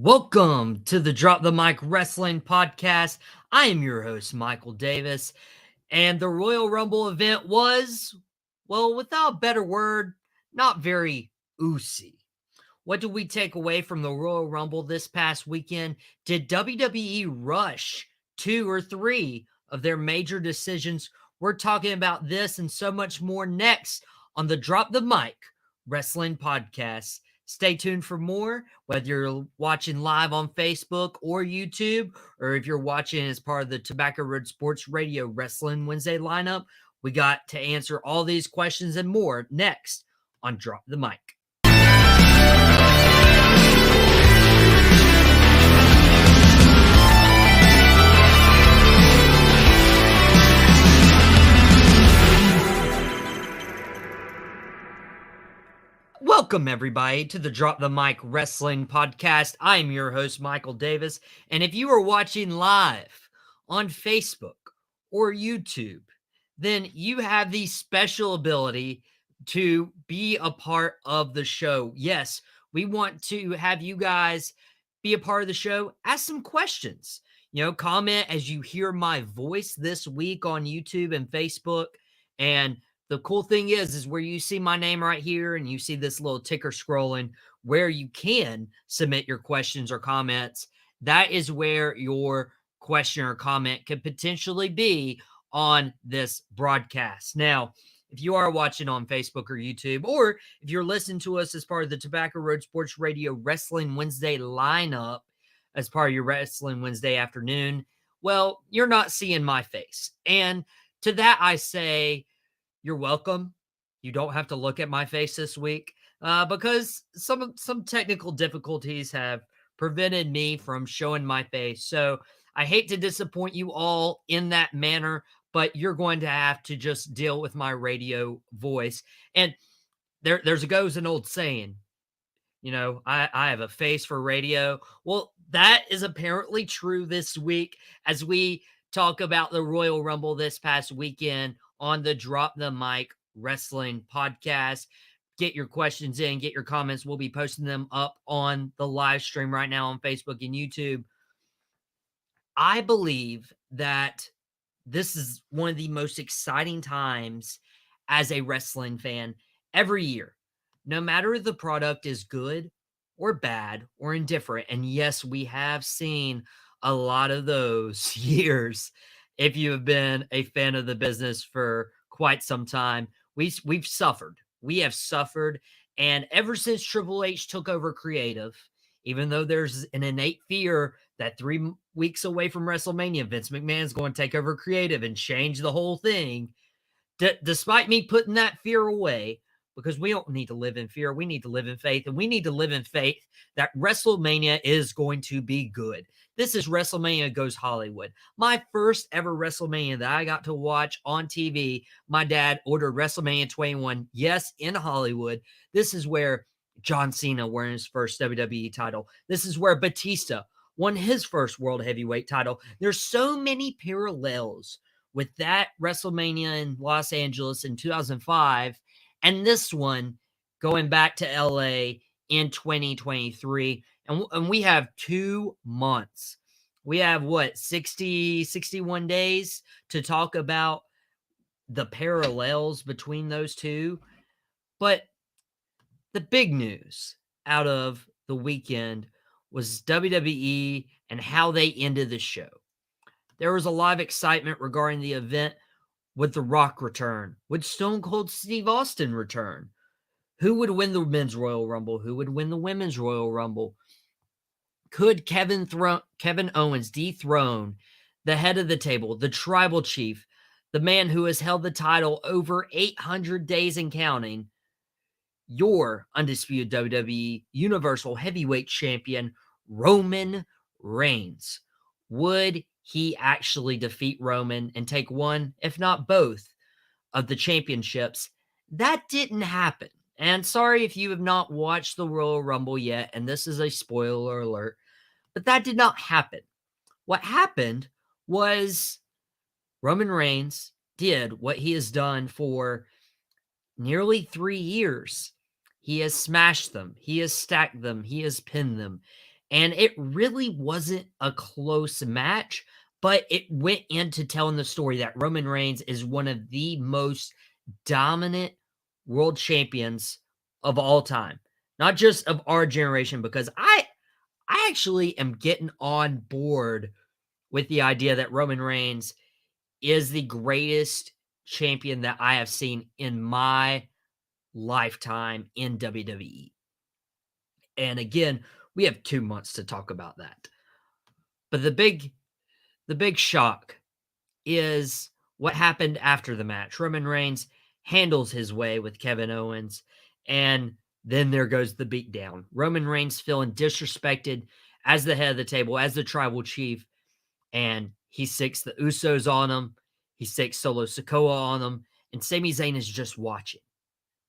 Welcome to the Drop the Mic Wrestling Podcast. I am your host, Michael Davis, and the Royal Rumble event was, well, without a better word, not very oozy. What did we take away from the Royal Rumble this past weekend? Did WWE rush 2 or 3 of their major decisions? We're talking about this and so much more next on the Drop the Mic Wrestling Podcast. Stay tuned for more, whether you're watching live on Facebook or YouTube, or if you're watching as part of the Tobacco Road Sports Radio Wrestling Wednesday lineup. We got to answer all these questions and more next on Drop the Mic. Welcome, everybody, to the Drop the Mic Wrestling Podcast. I am your host, Michael Davis, and if you are watching live on Facebook or YouTube, then you have the special ability to be a part of the show. Yes, we want to have you guys be a part of the show. Ask some questions. Comment as you hear my voice this week on YouTube and Facebook, and the cool thing is where you see my name right here and you see this little ticker scrolling where you can submit your questions or comments. That is where your question or comment could potentially be on this broadcast. Now, if you are watching on Facebook or YouTube, or if you're listening to us as part of the Tobacco Road Sports Radio Wrestling Wednesday lineup as part of your Wrestling Wednesday afternoon, well, you're not seeing my face. And to that I say, you're welcome. You don't have to look at my face this week because some technical difficulties have prevented me from showing my face. So I hate to disappoint you all in that manner, but you're going to have to just deal with my radio voice. And goes an old saying, I have a face for radio. Well, that is apparently true this week as we talk about the Royal Rumble this past weekend on the Drop the Mic Wrestling Podcast. Get your questions in, get your comments. We'll be posting them up on the live stream right now on Facebook and YouTube. I believe that this is one of the most exciting times as a wrestling fan every year. No matter if the product is good or bad or indifferent, and yes, we have seen a lot of those years. If you have been a fan of the business for quite some time, we've suffered. We have suffered. And ever since Triple H took over creative, even though there's an innate fear that 3 weeks away from WrestleMania, Vince McMahon's going to take over creative and change the whole thing, despite me putting that fear away, because we don't need to live in fear. We need to live in faith, and we need to live in faith that WrestleMania is going to be good. This is WrestleMania Goes Hollywood. My first ever WrestleMania that I got to watch on TV, my dad ordered WrestleMania 21, yes, in Hollywood. This is where John Cena won his first WWE title. This is where Batista won his first World Heavyweight title. There's so many parallels with that WrestleMania in Los Angeles in 2005 and this one going back to LA in 2023. And we have 2 months. We have 61 days to talk about the parallels between those two. But the big news out of the weekend was WWE and how they ended the show. There was a lot of excitement regarding the event. Would The Rock return? Would Stone Cold Steve Austin return? Who would win the Men's Royal Rumble? Who would win the Women's Royal Rumble? Could Kevin Owens dethrone the head of the table, the tribal chief, the man who has held the title over 800 days and counting, your undisputed WWE Universal Heavyweight Champion, Roman Reigns? Would he actually defeat Roman and take one, if not both, of the championships? That didn't happen. And sorry if you have not watched the Royal Rumble yet, and this is a spoiler alert, but that did not happen. What happened was Roman Reigns did what he has done for nearly 3 years. He has smashed them. He has stacked them. He has pinned them. And it really wasn't a close match, but it went into telling the story that Roman Reigns is one of the most dominant world champions of all time, not just of our generation, because I actually am getting on board with the idea that Roman Reigns is the greatest champion that I have seen in my lifetime in WWE. And again, we have 2 months to talk about that. But the big shock is what happened after the match. Roman Reigns handles his way with Kevin Owens, and then there goes the beatdown. Roman Reigns feeling disrespected as the head of the table, as the tribal chief, and he sicks the Usos on him. He sicks Solo Sikoa on him, and Sami Zayn is just watching.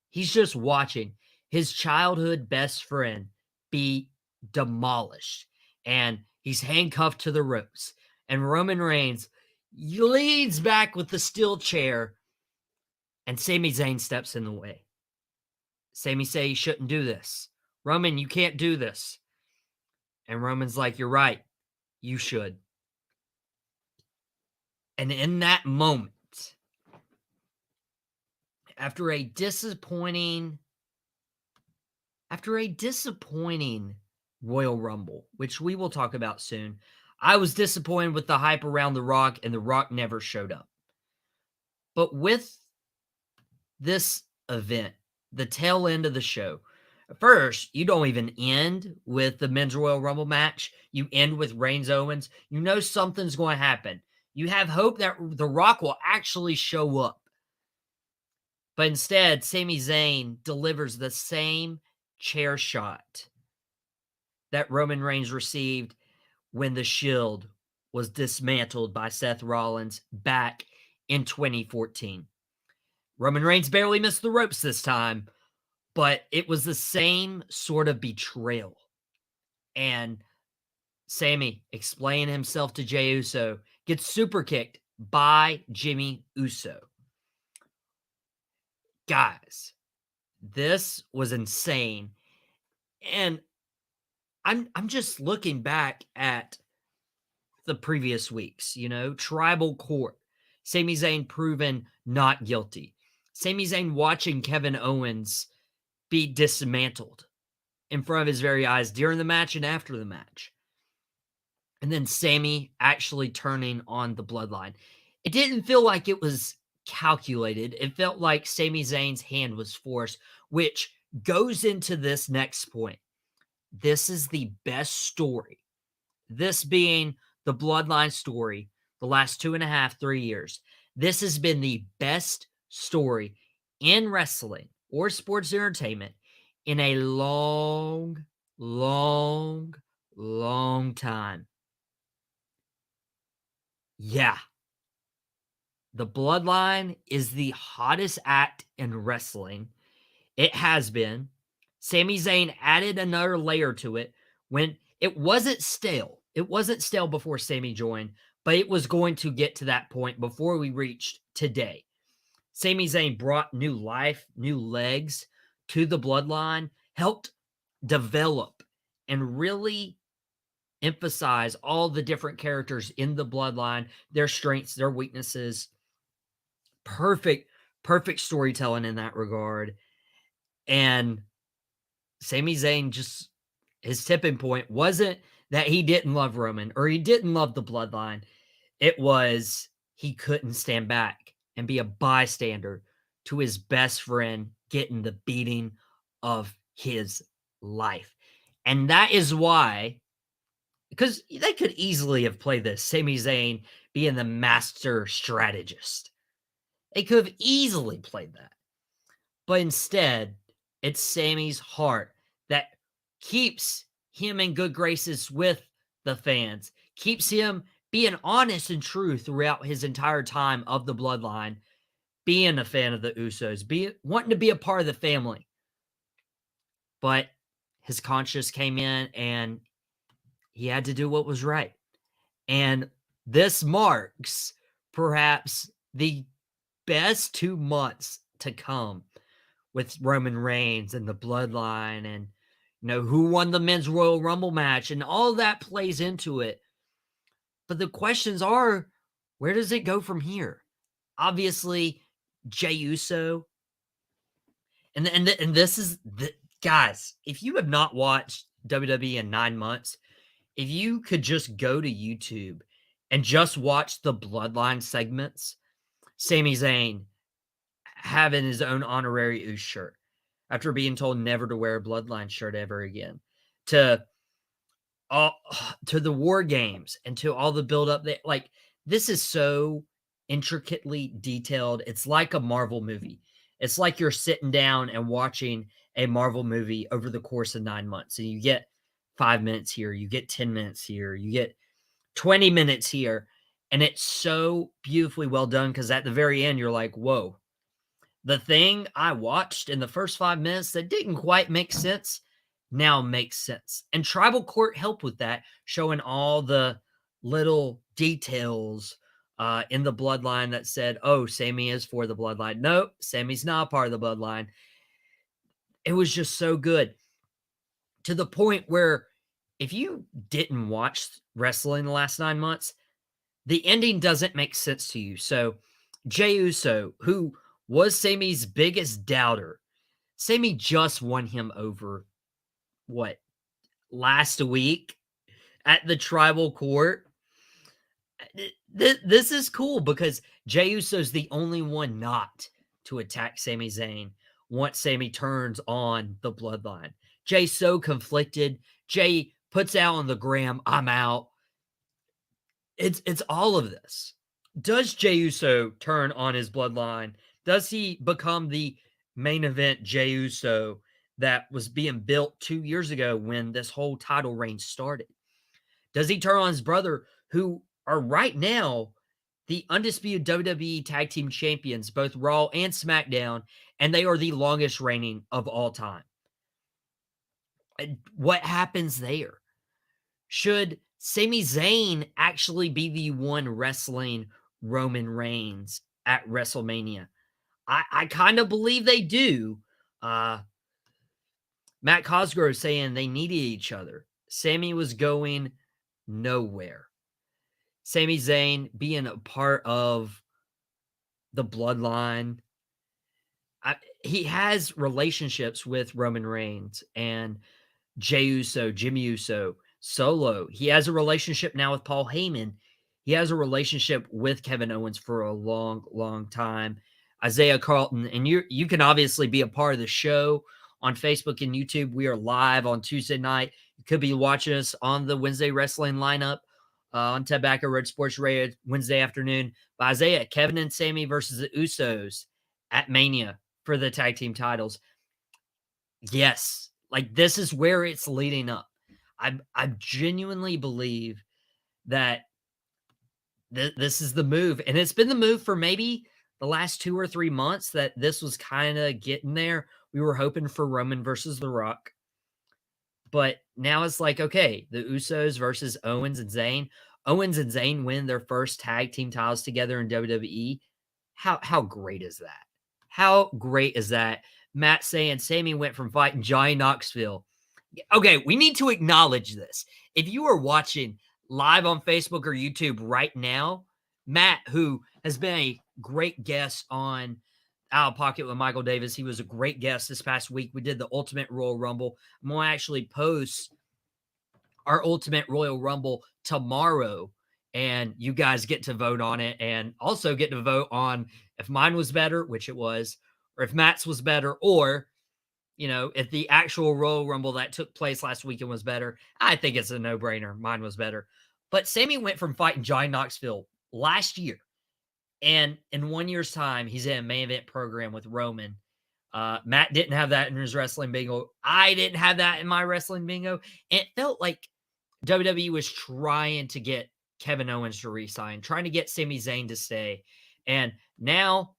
He's just watching his childhood best friend be demolished, and he's handcuffed to the ropes. And Roman Reigns leans back with the steel chair, and Sami Zayn steps in the way. Sami say he shouldn't do this. Roman, you can't do this. And Roman's like, you're right. You should. And in that moment, after a disappointing Royal Rumble, which we will talk about soon, I was disappointed with the hype around The Rock, and The Rock never showed up. But with this event, the tail end of the show, first, you don't even end with the Men's Royal Rumble match. You end with Reigns Owens. You know something's going to happen. You have hope that The Rock will actually show up. But instead, Sami Zayn delivers the same chair shot that Roman Reigns received when the Shield was dismantled by Seth Rollins back in 2014. Roman Reigns barely missed the ropes this time, but it was the same sort of betrayal. And Sami, explaining himself to Jey Uso, gets super kicked by Jimmy Uso. Guys, this was insane. And I'm just looking back at the previous weeks, tribal court. Sami Zayn proven not guilty. Sami Zayn watching Kevin Owens be dismantled in front of his very eyes during the match and after the match. And then Sami actually turning on the Bloodline. It didn't feel like it was calculated. It felt like Sami Zayn's hand was forced, which goes into this next point. This is the best story. This being the Bloodline story, the last 2.5, 3 years. This has been the best story in wrestling or sports entertainment in a long, long, long time. Yeah. The Bloodline is the hottest act in wrestling. It has been. Sami Zayn added another layer to it when it wasn't stale. It wasn't stale before Sami joined, but it was going to get to that point before we reached today. Sami Zayn brought new life, new legs to the Bloodline, helped develop and really emphasize all the different characters in the Bloodline, their strengths, their weaknesses. Perfect storytelling in that regard. And Sami Zayn, just his tipping point wasn't that he didn't love Roman or he didn't love the Bloodline. It was he couldn't stand back and be a bystander to his best friend getting the beating of his life. And that is why, because they could easily have played this, Sami Zayn being the master strategist. They could have easily played that. But instead, it's Sami's heart that keeps him in good graces with the fans, keeps him being honest and true throughout his entire time of the Bloodline, being a fan of the Usos, wanting to be a part of the family. But his conscience came in and he had to do what was right. And this marks perhaps the best 2 months to come with Roman Reigns and the Bloodline and, who won the men's Royal Rumble match, and all that plays into it. But the questions are, where does it go from here? Obviously, Jey Uso, and this is the guys. If you have not watched WWE in 9 months, if you could just go to YouTube and just watch the Bloodline segments, Sami Zayn having his own honorary Uso shirt after being told never to wear a Bloodline shirt ever again, to all to the War Games and to all the build up that, like, this is so intricately detailed. It's like a Marvel movie. It's like you're sitting down and watching a Marvel movie over the course of 9 months, and you get 5 minutes here, you get 10 minutes here, you get 20 minutes here, and it's so beautifully well done because at the very end you're like, whoa, the thing I watched in the first 5 minutes that didn't quite make sense now makes sense. And Tribal Court helped with that, showing all the little details in the Bloodline that said, oh, Sami is for the Bloodline. Nope, Sami's not part of the Bloodline. It was just so good, to the point where if you didn't watch wrestling the last 9 months, the ending doesn't make sense to you. So Jey Uso, who was Sami's biggest doubter, Sami just won him over, what, last week at the Tribal Court. This is cool because Jey Uso's the only one not to attack Sami Zayn once Sami turns on the Bloodline. Jey's so conflicted. Jey puts out on the gram, I'm out. It's all of this. Does Jey Uso turn on his Bloodline? Does he become the main event Jey Uso that was being built 2 years ago when this whole title reign started? Does he turn on his brother, who are right now the undisputed WWE Tag Team Champions, both Raw and SmackDown, and they are the longest reigning of all time? What happens there? Should Sami Zayn actually be the one wrestling Roman Reigns at WrestleMania? I kind of believe they do. Matt Cosgrove saying they needed each other. Sami was going nowhere. Sami Zayn being a part of the Bloodline. He has relationships with Roman Reigns and Jey Uso, Jimmy Uso, Solo. He has a relationship now with Paul Heyman. He has a relationship with Kevin Owens for a long, long time. Isaiah Carlton, and you can obviously be a part of the show on Facebook and YouTube. We are live on Tuesday night. You could be watching us on the Wednesday wrestling lineup on Tobacco Road Sports Radio Wednesday afternoon. By Isaiah, Kevin and Sami versus the Usos at Mania for the tag team titles. Yes, like this is where it's leading up. I genuinely believe that this is the move, and it's been the move for maybe the last 2 or 3 months that this was kind of getting there. We were hoping for Roman versus The Rock, but now it's like, okay, the Usos versus Owens and Zayn. Owens and Zayn win their first tag team titles together in WWE. How great is that? How great is that? Matt saying Sami went from fighting Johnny Knoxville. Okay, we need to acknowledge this. If you are watching live on Facebook or YouTube right now, Matt, who has been a great guest on Out of Pocket with Michael Davis, he was a great guest this past week. We did the Ultimate Royal Rumble. I'm going to actually post our Ultimate Royal Rumble tomorrow, and you guys get to vote on it and also get to vote on if mine was better, which it was, or if Matt's was better, or, if the actual Royal Rumble that took place last weekend was better. I think it's a no-brainer. Mine was better. But Sami went from fighting Johnny Knoxville last year, and in 1 year's time, he's in a main event program with Roman. Matt didn't have that in his wrestling bingo. I didn't have that in my wrestling bingo. And it felt like WWE was trying to get Kevin Owens to resign, trying to get Sami Zayn to stay. And now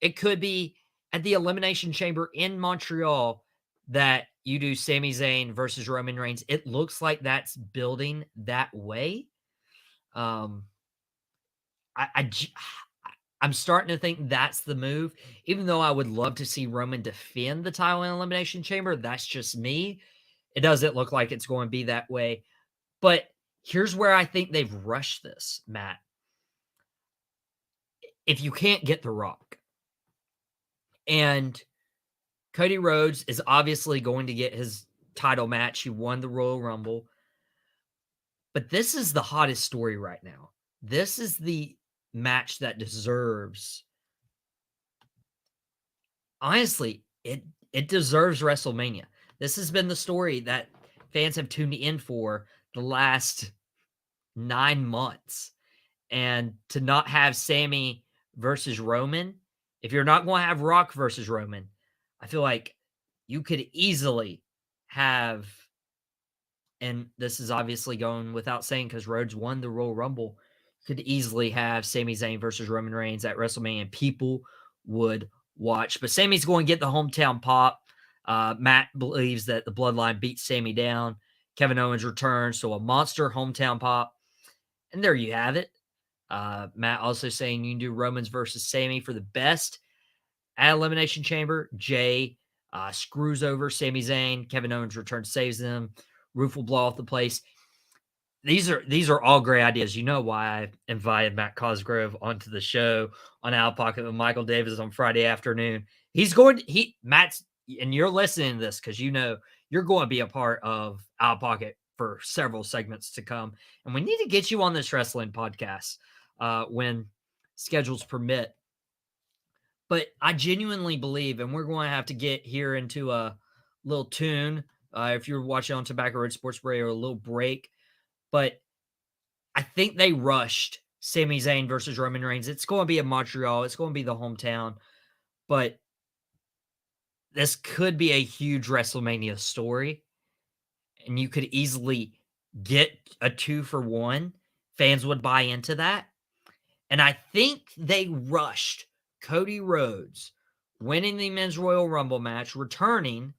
it could be at the Elimination Chamber in Montreal that you do Sami Zayn versus Roman Reigns. It looks like that's building that way. Um, I'm starting to think that's the move, even though I would love to see Roman defend the title in Elimination Chamber. That's just me. It doesn't look like it's going to be that way. But here's where I think they've rushed this, Matt. If you can't get The Rock, and Cody Rhodes is obviously going to get his title match. He won the Royal Rumble. But this is the hottest story right now. This is the match that deserves, honestly, it deserves WrestleMania. This has been the story that fans have tuned in for the last 9 months. And to not have Sami versus Roman, if you're not going to have Rock versus Roman, I feel like you could easily have, and this is obviously going without saying because Rhodes won the Royal Rumble, could easily have Sami Zayn versus Roman Reigns at WrestleMania, and people would watch. But Sami's going to get the hometown pop. Matt believes that the Bloodline beats Sami down. Kevin Owens returns, so a monster hometown pop. And there you have it. Matt also saying you can do Romans versus Sami for the best at Elimination Chamber. Jay screws over Sami Zayn. Kevin Owens returns, saves them. Roof will blow off the place. These are all great ideas. You know why I invited Matt Cosgrove onto the show on Out of Pocket with Michael Davis on Friday afternoon. Matt's, and you're listening to this because you know you're going to be a part of Out of Pocket for several segments to come. And we need to get you on this wrestling podcast when schedules permit. But I genuinely believe, and we're going to have to get here into a little tune. If you're watching on Tobacco Road Sports Radio, a little break. But I think they rushed Sami Zayn versus Roman Reigns. It's going to be in Montreal. It's going to be the hometown. But this could be a huge WrestleMania story. And you could easily get a 2-for-1. Fans would buy into that. And I think they rushed Cody Rhodes winning the Men's Royal Rumble match, returning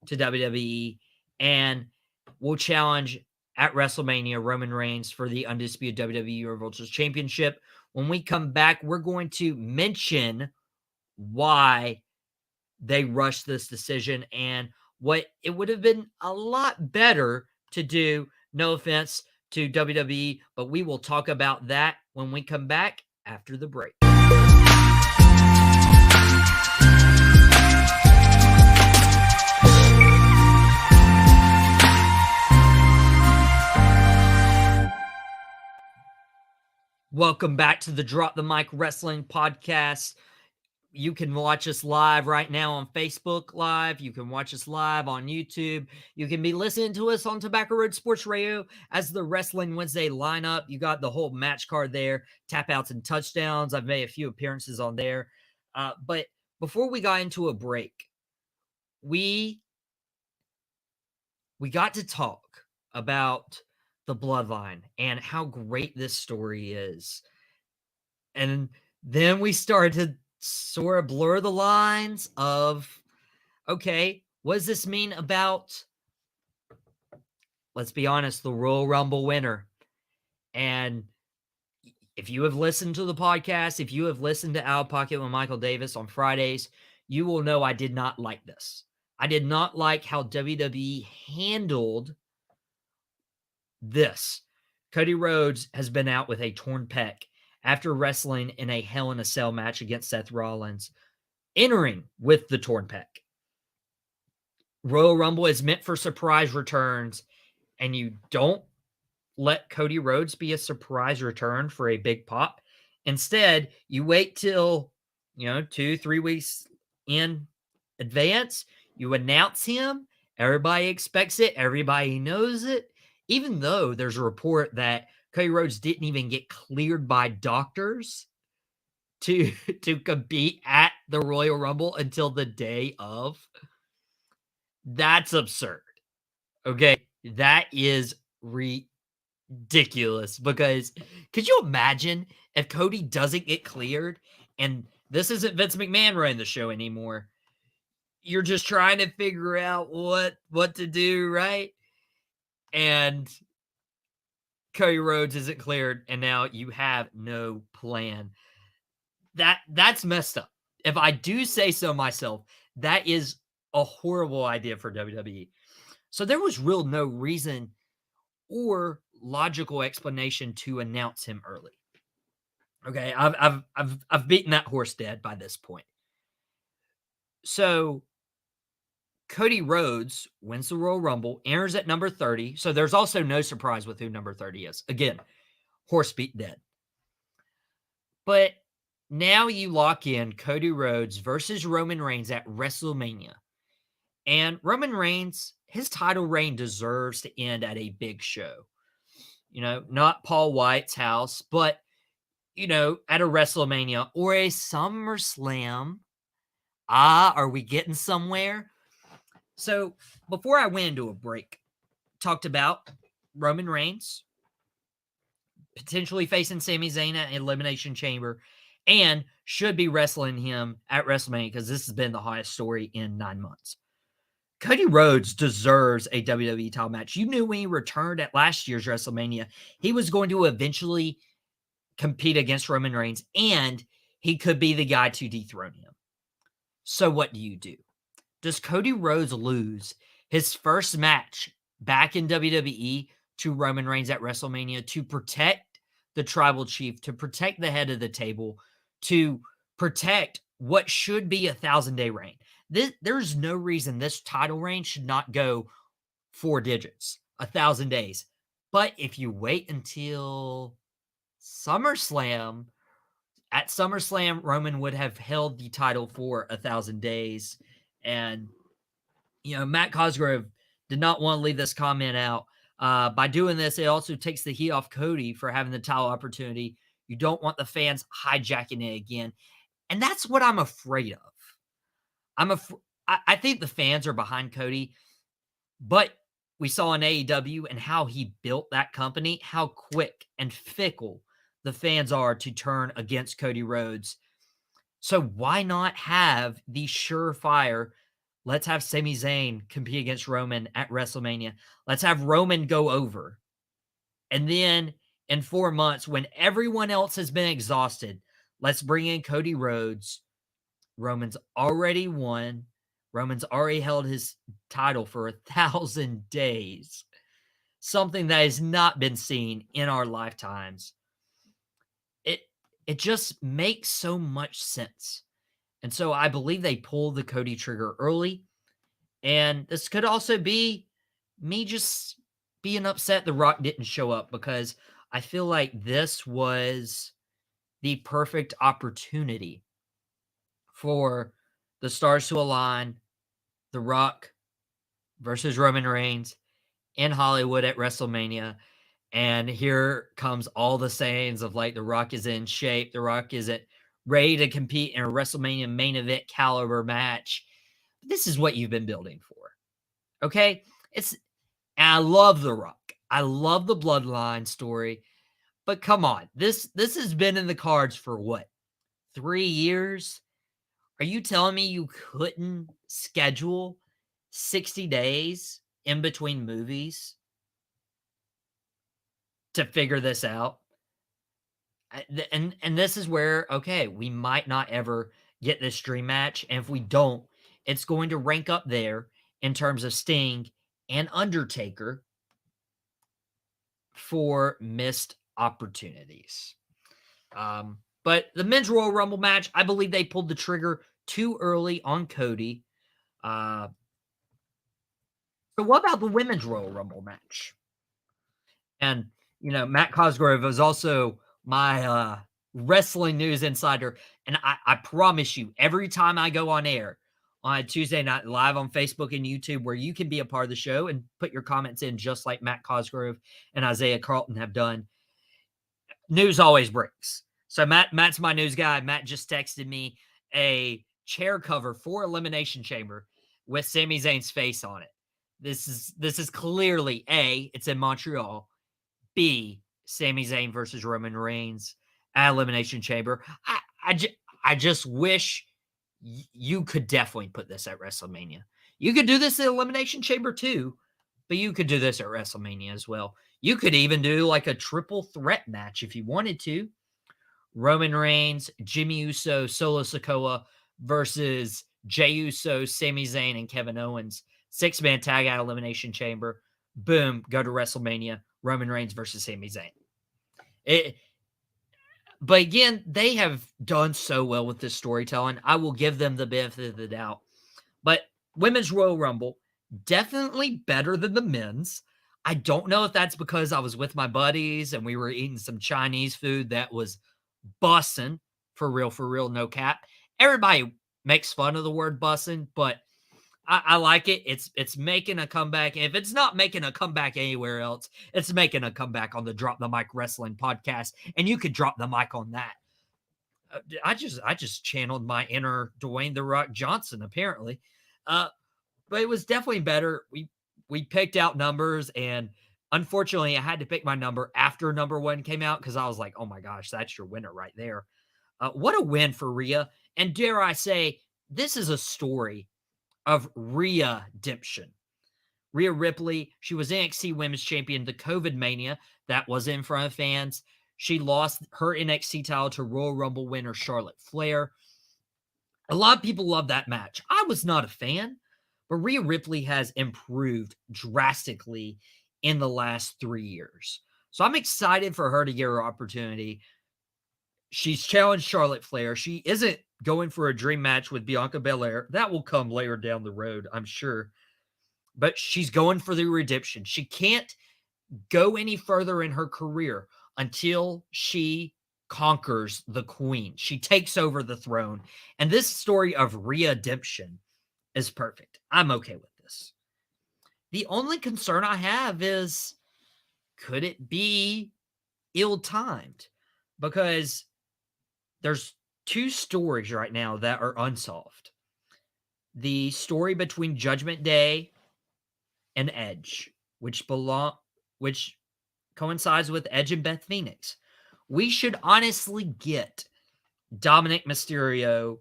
to WWE, and will challenge at WrestleMania Roman Reigns for the undisputed WWE Universal Championship. When we come back, we're going to mention why they rushed this decision and what it would have been a lot better to do. No offense to WWE, but we will talk about that when we come back after the break. Welcome back to the Drop the Mic Wrestling Podcast. You can watch us live right now on Facebook Live. You can watch us live on YouTube. You can be listening to us on Tobacco Road Sports Radio as the Wrestling Wednesday lineup. You got the whole match card there, tap outs and touchdowns. I've made a few appearances on there. But before we got into a break, we got to talk about the Bloodline and how great this story is. And then we started to sort of blur the lines of, okay, what does this mean about, let's be honest, the Royal Rumble winner? And if you have listened to the podcast, if you have listened to Out of Pocket with Michael Davis on Fridays, you will know I did not like this. I did not like how WWE handled this. Cody Rhodes has been out with a torn pec after wrestling in a Hell in a Cell match against Seth Rollins, entering with the torn pec. Royal Rumble is meant for surprise returns, and you don't let Cody Rhodes be a surprise return for a big pop. Instead, you wait till, 2-3 weeks in advance. You announce him. Everybody expects it. Everybody knows it. Even though there's a report that Cody Rhodes didn't even get cleared by doctors to compete at the Royal Rumble until the day of. That's absurd. Okay? That is ridiculous, because could you imagine if Cody doesn't get cleared, and this isn't Vince McMahon running the show anymore? You're just trying to figure out what to do, right? And Cody Rhodes isn't cleared, and now you have no plan. That's messed up. If I do say so myself, that is a horrible idea for WWE. So there was real no reason or logical explanation to announce him early. Okay, I've beaten that horse dead by this point. So Cody Rhodes wins the Royal Rumble, enters at number 30. So there's also no surprise with who number 30 is. Again, horse beat dead. But now you lock in Cody Rhodes versus Roman Reigns at WrestleMania. And Roman Reigns, his title reign deserves to end at a big show. Not Paul White's house, but, at a WrestleMania or a SummerSlam. Are we getting somewhere? So before I went into a break, talked about Roman Reigns potentially facing Sami Zayn at Elimination Chamber and should be wrestling him at WrestleMania because this has been the hottest story in 9 months. Cody Rhodes deserves a WWE title match. You knew when he returned at last year's WrestleMania, he was going to eventually compete against Roman Reigns, and he could be the guy to dethrone him. So what do? Does Cody Rhodes lose his first match back in WWE to Roman Reigns at WrestleMania to protect the tribal chief, to protect the head of the table, to protect what should be a 1,000-day reign? There's no reason this title reign should not go 4 digits, 1,000 days. But if you wait until SummerSlam, at SummerSlam, Roman would have held the title for 1,000 days. And, Matt Cosgrove did not want to leave this comment out. By doing this, it also takes the heat off Cody for having the title opportunity. You don't want the fans hijacking it again. And that's what I'm afraid of. I think the fans are behind Cody, but we saw in AEW and how he built that company, how quick and fickle the fans are to turn against Cody Rhodes. So why not have the surefire, let's have Sami Zayn compete against Roman at WrestleMania. Let's have Roman go over. And then in 4 months, when everyone else has been exhausted, let's bring in Cody Rhodes. Roman's already won. Roman's already held his title for 1,000 days. Something that has not been seen in our lifetimes. It just makes so much sense. And so I believe they pulled the Cody trigger early. And this could also be me just being upset The Rock didn't show up, because I feel like this was the perfect opportunity for the stars to align. The Rock versus Roman Reigns in Hollywood at WrestleMania. And here comes all the sayings of like, The Rock is in shape. The Rock isn't ready to compete in a WrestleMania main event caliber match. This is what you've been building for. Okay? And I love The Rock. I love the Bloodline story. But come on. This has been in the cards for what? 3 years? Are you telling me you couldn't schedule 60 days in between movies to figure this out? And this is where, okay, we might not ever get this dream match. And if we don't, it's going to rank up there in terms of Sting and Undertaker for missed opportunities. But the Men's Royal Rumble match, I believe they pulled the trigger too early on Cody. So what about the Women's Royal Rumble match? And, Matt Cosgrove is also my wrestling news insider. And I promise you, every time I go on air on Tuesday night live on Facebook and YouTube, where you can be a part of the show and put your comments in just like Matt Cosgrove and Isaiah Carlton have done, news always breaks. So Matt's my news guy. Matt just texted me a chair cover for Elimination Chamber with Sami Zayn's face on it. This is clearly A, it's in Montreal. B, Sami Zayn versus Roman Reigns at Elimination Chamber. I just wish you could definitely put this at WrestleMania. You could do this at Elimination Chamber too, but you could do this at WrestleMania as well. You could even do like a triple threat match if you wanted to. Roman Reigns, Jimmy Uso, Solo Sikoa versus Jey Uso, Sami Zayn, and Kevin Owens. 6-man tag out Elimination Chamber. Boom, go to WrestleMania. Roman Reigns versus Sami Zayn. But again, they have done so well with this storytelling. I will give them the benefit of the doubt. But Women's Royal Rumble, definitely better than the men's. I don't know if that's because I was with my buddies and we were eating some Chinese food that was bussin', for real, no cap. Everybody makes fun of the word bussin', but I like it. It's making a comeback. If it's not making a comeback anywhere else, it's making a comeback on the Drop the Mic Wrestling podcast, and you could drop the mic on that. I just channeled my inner Dwayne the Rock Johnson, apparently. But it was definitely better. We picked out numbers, and unfortunately, I had to pick my number after number 1 came out because I was like, oh my gosh, that's your winner right there. What a win for Rhea. And dare I say, this is a story of Rhea redemption. Rhea Ripley, she was NXT Women's Champion, the COVID Mania that was in front of fans. She lost her NXT title to Royal Rumble winner Charlotte Flair. A lot of people love that match. I was not a fan, but Rhea Ripley has improved drastically in the last 3 years. So I'm excited for her to get her opportunity. She's challenged Charlotte Flair. She isn't going for a dream match with Bianca Belair. That will come later down the road, I'm sure. But she's going for the redemption. She can't go any further in her career until she conquers the queen. She takes over the throne. And this story of redemption is perfect. I'm okay with this. The only concern I have is, could it be ill-timed? Because there's 2 stories right now that are unsolved. The story between Judgment Day and Edge, which coincides with Edge and Beth Phoenix. We should honestly get Dominic Mysterio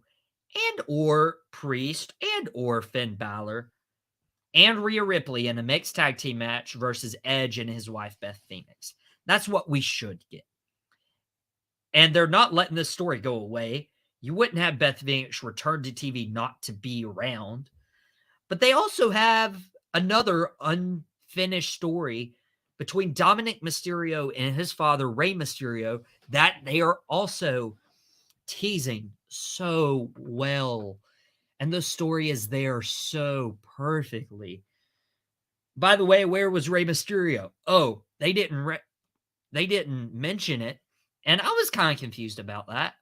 and or Priest and or Finn Balor and Rhea Ripley in a mixed tag team match versus Edge and his wife Beth Phoenix. That's what we should get. And they're not letting this story go away. You wouldn't have Beth Phoenix return to TV not to be around. But they also have another unfinished story between Dominic Mysterio and his father, Rey Mysterio, that they are also teasing so well. And the story is there so perfectly. By the way, where was Rey Mysterio? Oh, they didn't mention it. And I was kind of confused about that.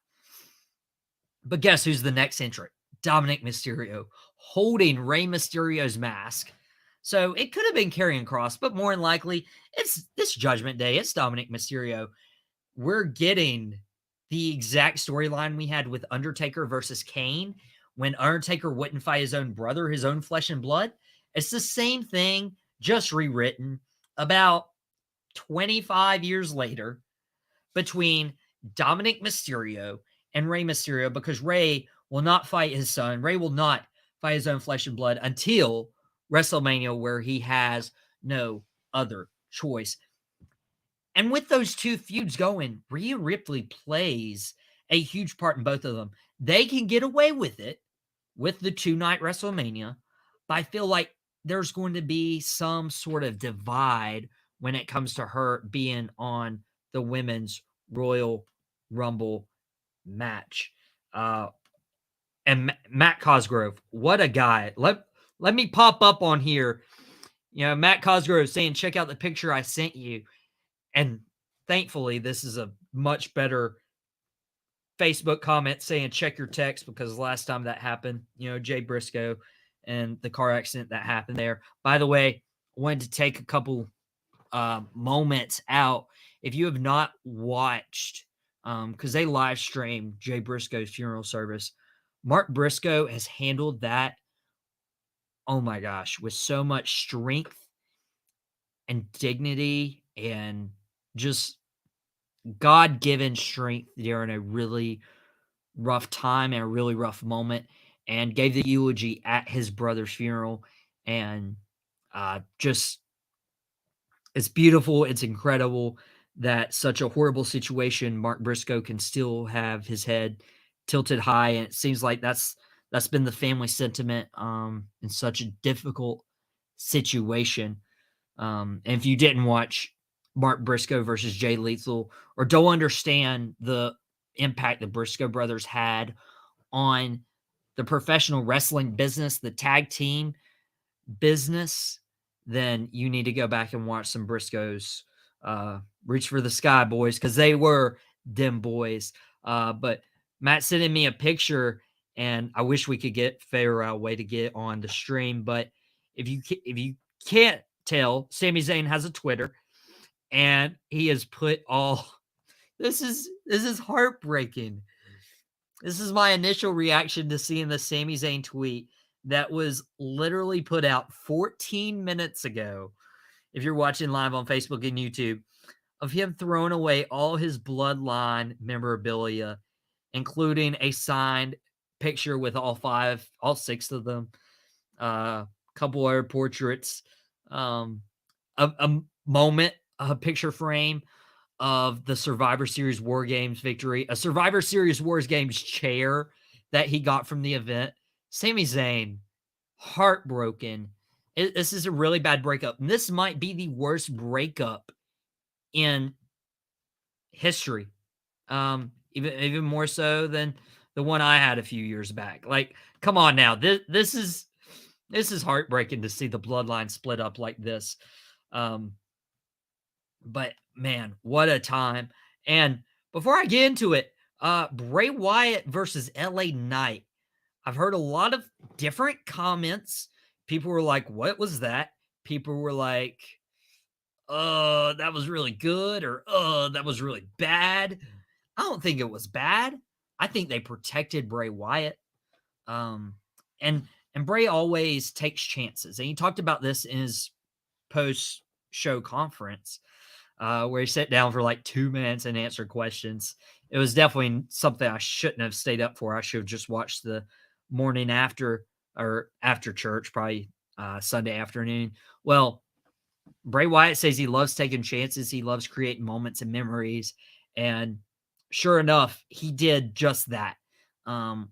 But guess who's the next entrant? Dominic Mysterio, holding Rey Mysterio's mask. So it could have been Karrion Kross, but more than likely, it's this Judgment Day. It's Dominic Mysterio. We're getting the exact storyline we had with Undertaker versus Kane when Undertaker wouldn't fight his own brother, his own flesh and blood. It's the same thing, just rewritten about 25 years later between Dominic Mysterio and Rey Mysterio, because Rey will not fight his son. Rey will not fight his own flesh and blood until WrestleMania, where he has no other choice. And with those 2 feuds going, Rhea Ripley plays a huge part in both of them. They can get away with it with the 2-night WrestleMania, but I feel like there's going to be some sort of divide when it comes to her being on the Women's Royal Rumble match. And Matt Cosgrove, what a guy. Let me pop up on here. Matt Cosgrove saying, check out the picture I sent you. And thankfully, this is a much better Facebook comment saying, check your text, because last time that happened, Jay Briscoe and the car accident that happened there. By the way, I wanted to take a couple moments out. If you have not watched, because they live streamed Jay Briscoe's funeral service, Mark Briscoe has handled that, oh my gosh, with so much strength and dignity and just God-given strength during a really rough time and a really rough moment, and gave the eulogy at his brother's funeral. And just, it's beautiful. It's incredible that such a horrible situation, Mark Briscoe can still have his head tilted high. And it seems like that's been the family sentiment in such a difficult situation. And if you didn't watch Mark Briscoe versus Jay Lethal or don't understand the impact the Briscoe brothers had on the professional wrestling business, the tag team business, then you need to go back and watch some Briscoes. Reach for the sky, boys, because they were them boys. But Matt sending me a picture, and I wish we could figure out a way to get on the stream. But if you can't tell, Sami Zayn has a Twitter, and he has put all. This is heartbreaking. This is my initial reaction to seeing the Sami Zayn tweet that was literally put out 14 minutes ago. If you're watching live on Facebook and YouTube, of him throwing away all his Bloodline memorabilia, including a signed picture with all six of them, a couple other portraits, a moment, a picture frame of the Survivor Series War Games victory, a Survivor Series War Games chair that he got from the event. Sami Zayn, heartbroken. This is a really bad breakup. And this might be the worst breakup in history. Even more so than the one I had a few years back. Like, come on now. This is heartbreaking to see the Bloodline split up like this. But man, what a time. And before I get into it, Bray Wyatt versus LA Knight. I've heard a lot of different comments. People were like, what was that? People were like, that was really good, or that was really bad. I don't think it was bad. I think they protected Bray Wyatt. And Bray always takes chances. And he talked about this in his post-show conference, where he sat down for like 2 minutes and answered questions. It was definitely something I shouldn't have stayed up for. I should have just watched the morning after church, probably Sunday afternoon. Well, Bray Wyatt says he loves taking chances. He loves creating moments and memories. And sure enough, he did just that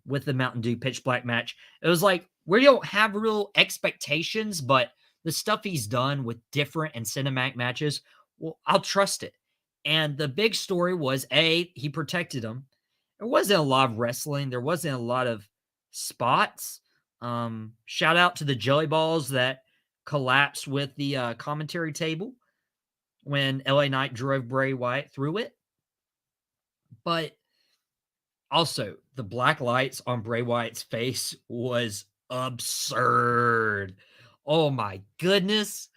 with the Mountain Dew Pitch Black match. It was like, we don't have real expectations, but the stuff he's done with different and cinematic matches, well, I'll trust it. And the big story was, he protected him. There wasn't a lot of wrestling. There wasn't a lot of spots. Shout out to the jelly balls that collapsed with the commentary table when LA Knight drove Bray Wyatt through it. But also, the black lights on Bray Wyatt's face was absurd. Oh my goodness.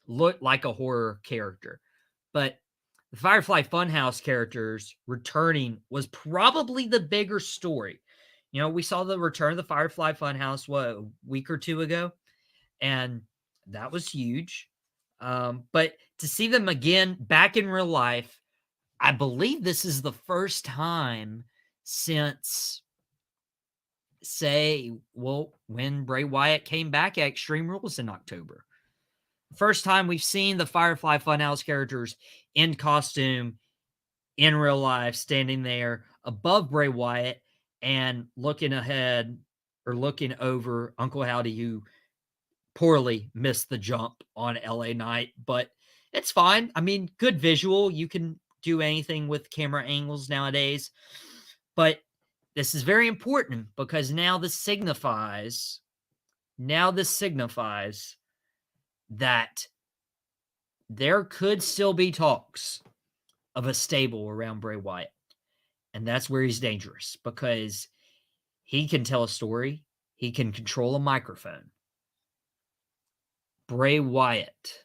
Looked like a horror character. But the Firefly Funhouse characters returning was probably the bigger story. You know, we saw the return of the Firefly Funhouse, a week or two ago? And that was huge. But to see them again back in real life, I believe this is the first time since, when Bray Wyatt came back at Extreme Rules in October. First time we've seen the Firefly Funhouse characters in costume, in real life, standing there above Bray Wyatt and looking ahead or looking over Uncle Howdy, who poorly missed the jump on LA Knight, but it's fine. I mean, good visual. You can do anything with camera angles nowadays, but this is very important because now this signifies that there could still be talks of a stable around Bray Wyatt. And that's where he's dangerous because he can tell a story. He can control a microphone. Bray Wyatt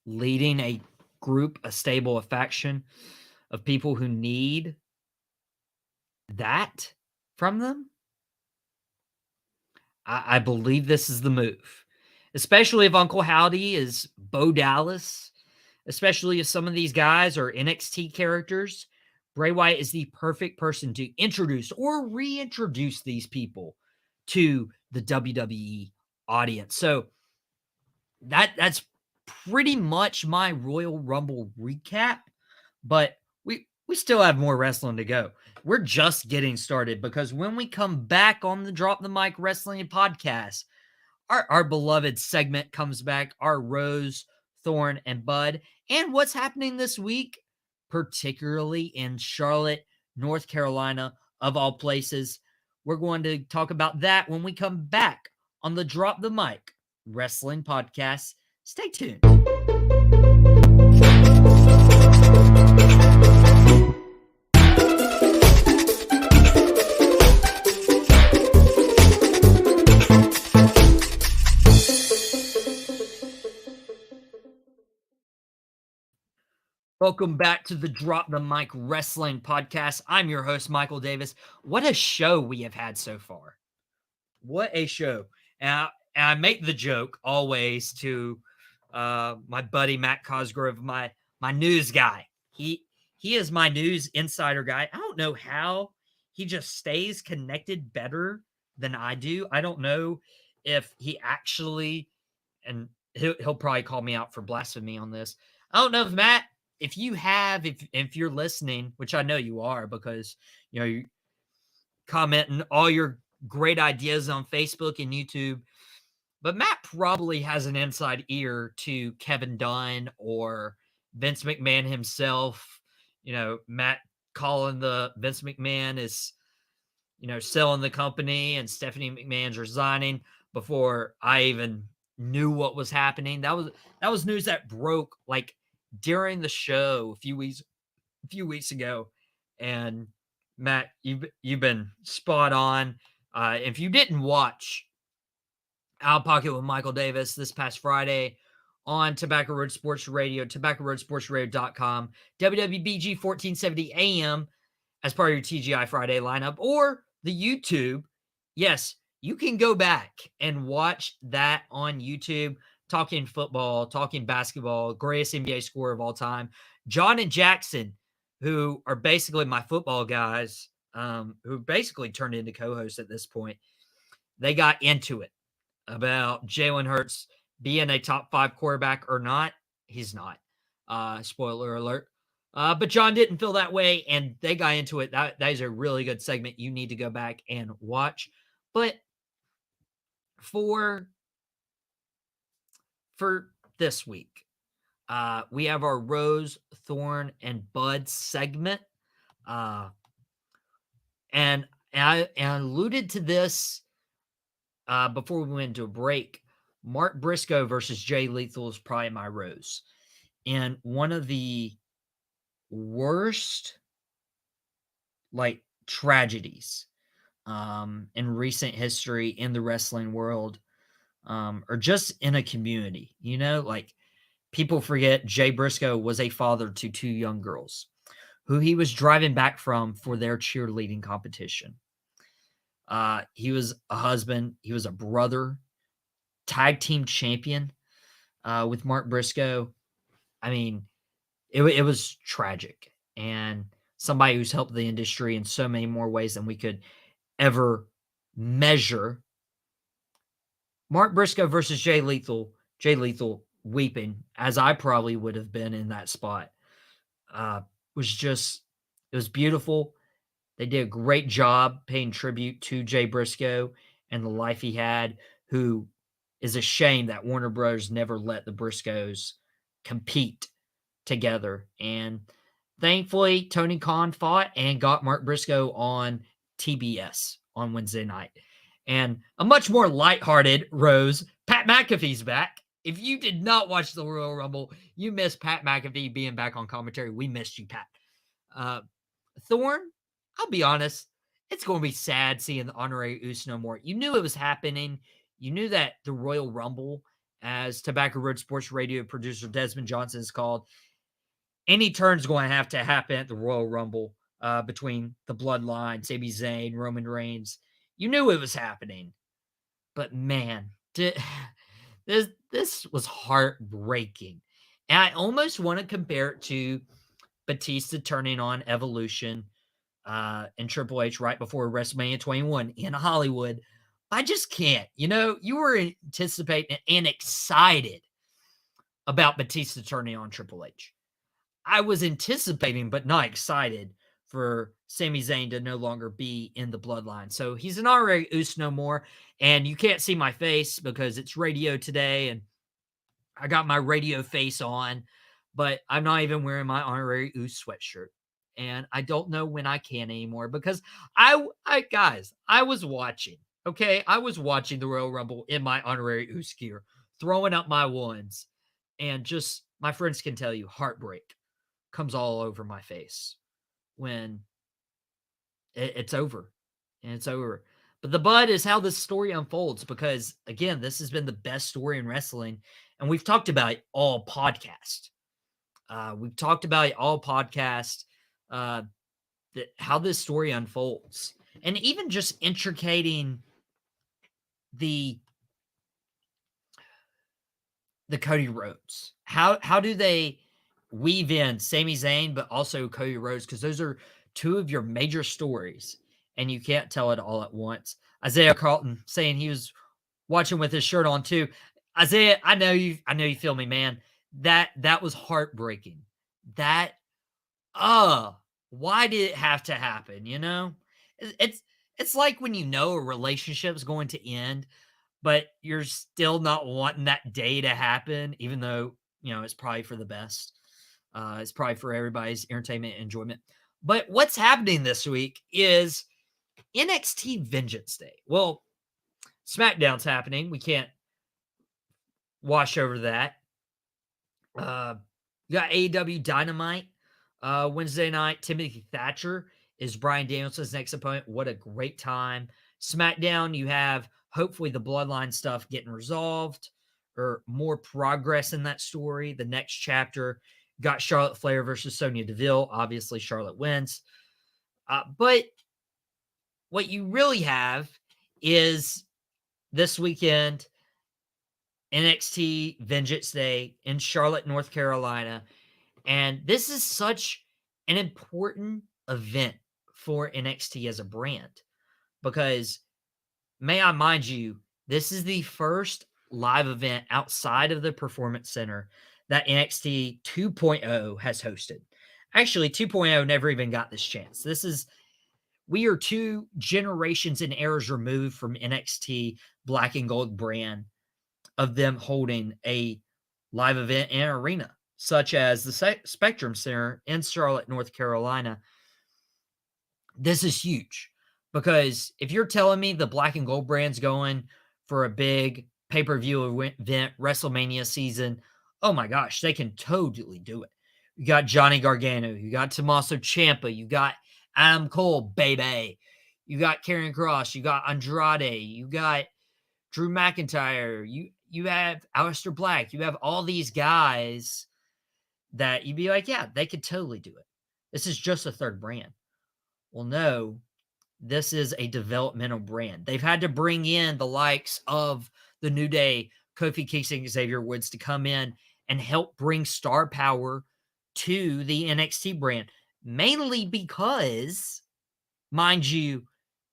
leading a group, a stable, a faction of people who need that from them. I believe this is the move, especially if Uncle Howdy is Bo Dallas, especially if some of these guys are NXT characters. Bray Wyatt is the perfect person to introduce or reintroduce these people to the WWE audience. So that's pretty much my Royal Rumble recap, but we still have more wrestling to go. We're just getting started because when we come back on the Drop the Mic Wrestling podcast, our beloved segment comes back, our Rose, Thorn, and Bud, and what's happening this week, particularly in Charlotte, North Carolina, of all places. We're going to talk about that when we come back on the Drop the Mic Wrestling Podcast. Stay tuned. Welcome back to the Drop the Mic Wrestling Podcast. I'm your host, Michael Davis. What a show we have had so far. What a show. And I make the joke always to my buddy Matt Cosgrove, my news guy. He is my news insider guy. I don't know how he just stays connected better than I do. I don't know if he actually, and he'll probably call me out for blasphemy on this. I don't know if Matt, if you're listening, which I know you are because you commenting all your great ideas on Facebook and YouTube, but Matt probably has an inside ear to Kevin Dunn or Vince McMahon himself. Matt calling the Vince McMahon is, selling the company and Stephanie McMahon's resigning before I even knew what was happening. That was news that broke like during the show a few weeks ago. And Matt, you've been spot on. If you didn't watch Out of Pocket with Michael Davis this past Friday on Tobacco Road Sports Radio, tobaccoroadsportsradio.com, WWBG 1470 AM as part of your TGI Friday lineup, or the YouTube. Yes, you can go back and watch that on YouTube. Talking football, talking basketball, greatest NBA scorer of all time. John and Jackson, who are basically my football guys, who basically turned into co-hosts at this point, they got into it about Jalen Hurts being a top 5 quarterback or not. He's not. Spoiler alert. But John didn't feel that way, and they got into it. That is a really good segment. You need to go back and watch. But for this week, we have our Rose, Thorn, and Bud segment. And I alluded to this before we went into a break. Mark Briscoe versus Jay Lethal is probably my Rose. And one of the worst tragedies in recent history in the wrestling world, or just in a community. People forget Jay Briscoe was a father to 2 young girls who he was driving back from for their cheerleading competition. He was a husband. He was a brother, tag team champion with Mark Briscoe. I mean, it was tragic, and somebody who's helped the industry in so many more ways than we could ever measure. Mark Briscoe versus Jay Lethal. Jay Lethal weeping, as I probably would have been in that spot. It was beautiful. They did a great job paying tribute to Jay Briscoe and the life he had, who is a shame that Warner Bros. Never let the Briscoes compete together. And thankfully, Tony Khan fought and got Mark Briscoe on TBS on Wednesday night. And a much more lighthearted Rose, Pat McAfee's back. If you did not watch the Royal Rumble, you missed Pat McAfee being back on commentary. We missed you, Pat. Thorn, I'll be honest, it's going to be sad seeing the Honorary Uce no more. You knew it was happening. You knew that the Royal Rumble, as Tobacco Road Sports Radio producer Desmond Johnson is called, any turn's going to happen at the Royal Rumble between the Bloodline, Sami Zayn, Roman Reigns. You knew it was happening. But man, this was heartbreaking. And I almost want to compare it to Batista turning on Evolution and Triple H right before WrestleMania 21 in Hollywood. I just can't. You were anticipating and excited about Batista turning on Triple H. I was anticipating but not excited for Sami Zayn to no longer be in the bloodline. So he's an honorary Uso no more. And you can't see my face because it's radio today and I got my radio face on, but I'm not even wearing my honorary Uso sweatshirt. And I don't know when I can anymore because I was watching. Okay, I was watching the Royal Rumble in my honorary Uso gear, throwing up my ones, and just my friends can tell you, heartbreak comes all over my face when it's over, and it's over. But the bud is how this story unfolds because, again, this has been the best story in wrestling, and we've talked about it all podcast. We've talked about it all podcast. How this story unfolds, and even just intricating the Cody Rhodes. How do they weave in Sami Zayn, but also Cody Rhodes? Because those are two of your major stories, and you can't tell it all at once. Isaiah Carlton saying he was watching with his shirt on too. Isaiah, I know you feel me, man. That was heartbreaking. That why did it have to happen? You know? It's like when you know a relationship is going to end, but you're still not wanting that day to happen, even though, it's probably for the best. It's probably for everybody's entertainment and enjoyment. But what's happening this week is NXT Vengeance Day. Well, SmackDown's happening. We can't wash over that. You got AEW Dynamite Wednesday night. Timothy Thatcher is Bryan Danielson's next opponent. What a great time. SmackDown, you have hopefully the Bloodline stuff getting resolved or more progress in that story. The next chapter got Charlotte Flair versus Sonya Deville. Obviously, Charlotte wins. But what you really have is this weekend, NXT Vengeance Day in Charlotte, North Carolina. And this is such an important event for NXT as a brand because, may I mind you, this is the first live event outside of the Performance Center that NXT 2.0 has hosted. Actually, 2.0 never even got this chance. We are 2 generations and eras removed from NXT Black and Gold brand of them holding a live event in an arena, such as the Spectrum Center in Charlotte, North Carolina. This is huge because if you're telling me the Black and Gold brand's going for a big pay-per-view event, WrestleMania season, oh my gosh, they can totally do it. You got Johnny Gargano, you got Tommaso Ciampa, you got Adam Cole, baby. You got Karrion Kross, you got Andrade, you got Drew McIntyre, you have Aleister Black, you have all these guys that you'd be like, yeah, they could totally do it. This is just a third brand. Well, no, this is a developmental brand. They've had to bring in the likes of the New Day, Kofi Kingston, Xavier Woods to come in and help bring star power to the NXT brand, mainly because, mind you,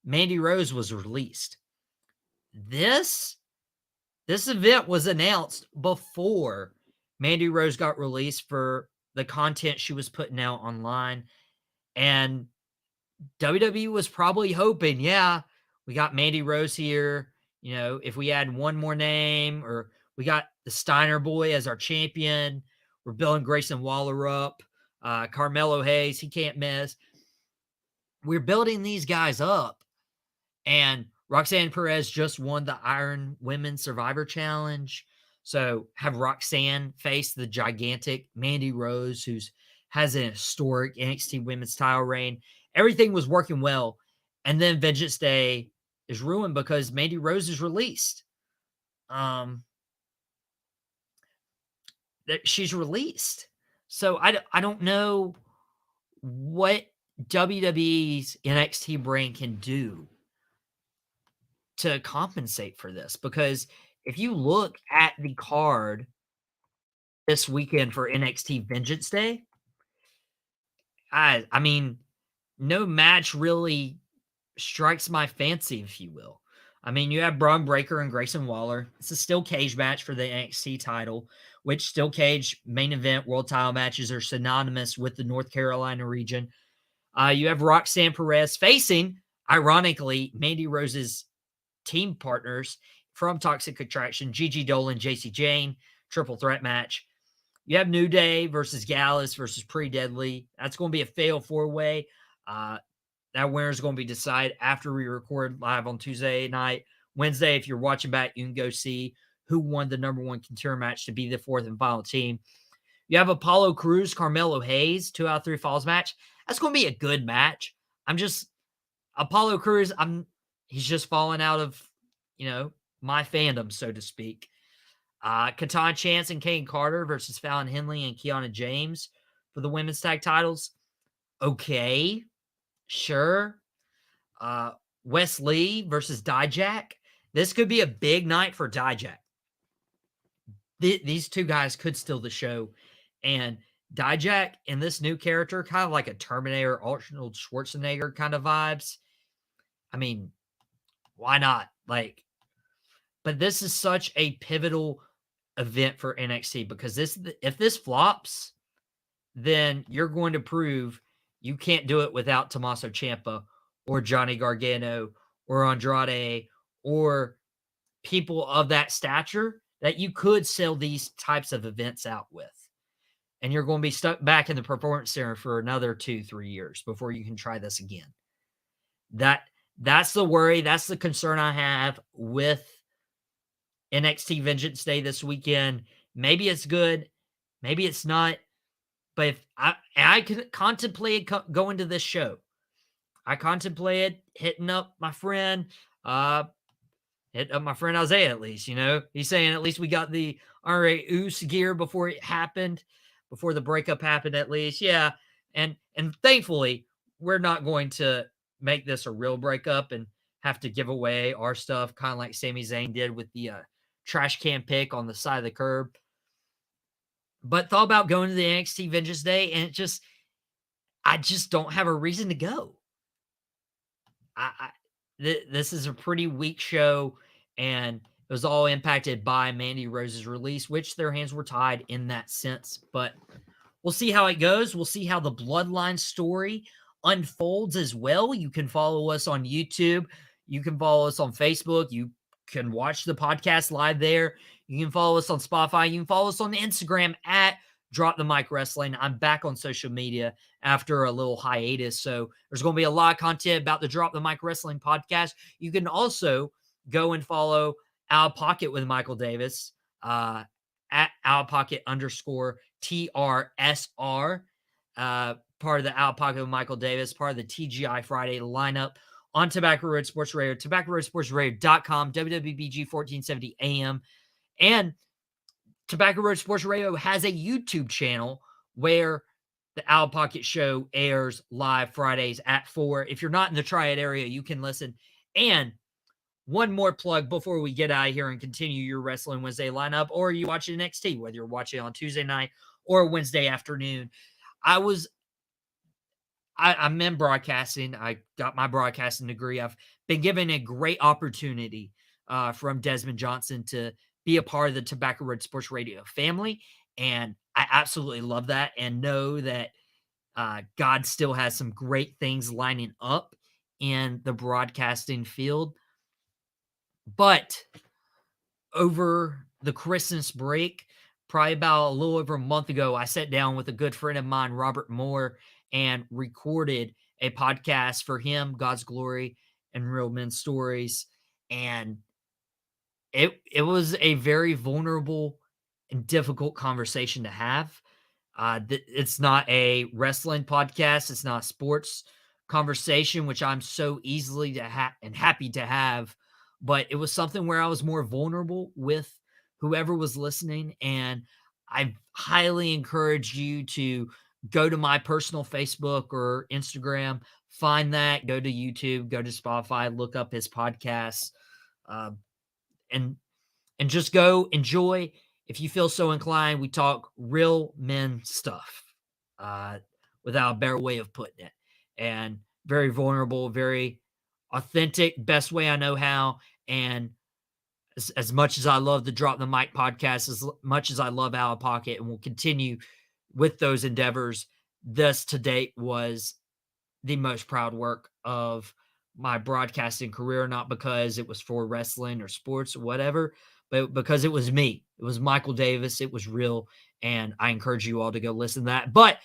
Mandy Rose was released. This event was announced before Mandy Rose got released for the content she was putting out online. And WWE was probably hoping, yeah, we got Mandy Rose here. If we add one more name, or we got the Steiner boy as our champion, we're building Grayson Waller up. Carmelo Hayes, he can't miss. We're building these guys up. And Roxanne Perez just won the Iron Women's Survivor Challenge. So have Roxanne face the gigantic Mandy Rose, who has an historic NXT Women's title reign. Everything was working well. And then Vengeance Day is ruined because Mandy Rose is released. She's released. So I don't know what WWE's NXT brand can do to compensate for this, because if you look at the card this weekend for NXT Vengeance Day, I mean, no match really strikes my fancy, if you will. I mean, you have Braun Breaker and Grayson Waller. It's a steel cage match for the NXT title, which steel cage main event world title matches are synonymous with the North Carolina region. You have Roxanne Perez facing, ironically, Mandy Rose's team partners from Toxic Attraction, Gigi Dolan, JC Jane, triple threat match. You have New Day versus Gallus versus Pre-Deadly. That's going to be a fatal four-way. That winner is going to be decided after we record live on Tuesday night. Wednesday, if you're watching back, you can go see who won the number one contender match to be the fourth and final team. You have Apollo Crews, Carmelo Hayes, 2 out of 3 falls match. That's going to be a good match. Apollo Crews, he's just falling out of, my fandom, so to speak. Katana Chance and Kane Carter versus Fallon Henley and Kiana James for the women's tag titles. Okay, sure. Wes Lee versus Dijak. This could be a big night for Dijak. These two guys could steal the show. And Dijak in this new character, kind of like a Terminator, Arnold Schwarzenegger kind of vibes. I mean, why not? But this is such a pivotal event for NXT because if this flops, then you're going to prove you can't do it without Tommaso Ciampa or Johnny Gargano or Andrade or people of that stature that you could sell these types of events out with. And you're going to be stuck back in the Performance Center for another 2-3 years before you can try this again. That's the worry. That's the concern I have with NXT Vengeance Day this weekend. Maybe it's good. Maybe it's not. But if I could contemplate going to this show. I contemplated hitting up my friend, Isaiah at least, He's saying at least we got the Andre Uce gear before it happened, before the breakup happened at least. Yeah. And thankfully, we're not going to make this a real breakup and have to give away our stuff, kind of like Sami Zayn did with the trash can pick on the side of the curb. But thought about going to the NXT Vengeance Day, and I just don't have a reason to go. This is a pretty weak show, and it was all impacted by Mandy Rose's release, which their hands were tied in that sense. But we'll see how it goes. We'll see how the Bloodline story unfolds as well. You can follow us on YouTube. You can follow us on Facebook. You can watch the podcast live there. You can follow us on Spotify. You can follow us on Instagram at Drop the Mic Wrestling. I'm back on social media after a little hiatus, so there's going to be a lot of content about the Drop the Mic Wrestling podcast. You can also go and follow Out of Pocket with Michael Davis at Out of Pocket _TRSR, part of the Out of Pocket with Michael Davis, part of the TGI Friday lineup on Tobacco Road Sports Radio, TobaccoRoadSportsRadio.com, WWBG 1470 AM. And Tobacco Road Sports Radio has a YouTube channel where the Out of Pocket show airs live Fridays at 4. If you're not in the Triad area, you can listen. And one more plug before we get out of here and continue your Wrestling Wednesday lineup, or you watch NXT, whether you're watching on Tuesday night or Wednesday afternoon. I'm in broadcasting. I got my broadcasting degree. I've been given a great opportunity from Desmond Johnson to be a part of the Tobacco Road Sports Radio family. And I absolutely love that and know that God still has some great things lining up in the broadcasting field. But over the Christmas break, probably about a little over a month ago, I sat down with a good friend of mine, Robert Moore, and recorded a podcast for him, God's Glory and Real Men Stories. And it was a very vulnerable and difficult conversation to have. It's not a wrestling podcast. It's not a sports conversation, which I'm so easily and happy to have. But it was something where I was more vulnerable with whoever was listening. And I highly encourage you to go to my personal Facebook or Instagram, find that, go to YouTube, go to Spotify, look up his podcasts, and just go enjoy. If you feel so inclined, we talk real men stuff, without a better way of putting it, and very vulnerable, very authentic, best way I know how. And as much as I love the Drop the Mic podcast, as much as I love Out of Pocket, and will continue with those endeavors, this to date was the most proud work of my broadcasting career, not because it was for wrestling or sports or whatever, but because it was me. It was Michael Davis. It was real. And I encourage you all to go listen to that. But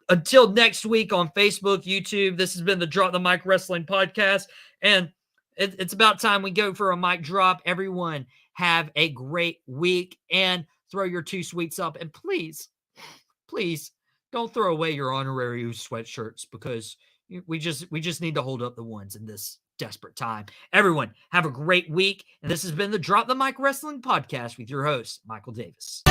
until next week on Facebook, YouTube, this has been the Drop the Mic Wrestling Podcast. And it's about time we go for a mic drop. Everyone have a great week and throw your 2 sweets up. And please, please don't throw away your honorary sweatshirts, because we just need to hold up the ones in this desperate time. Everyone, have a great week. And this has been the Drop the Mic Wrestling Podcast with your host, Michael Davis.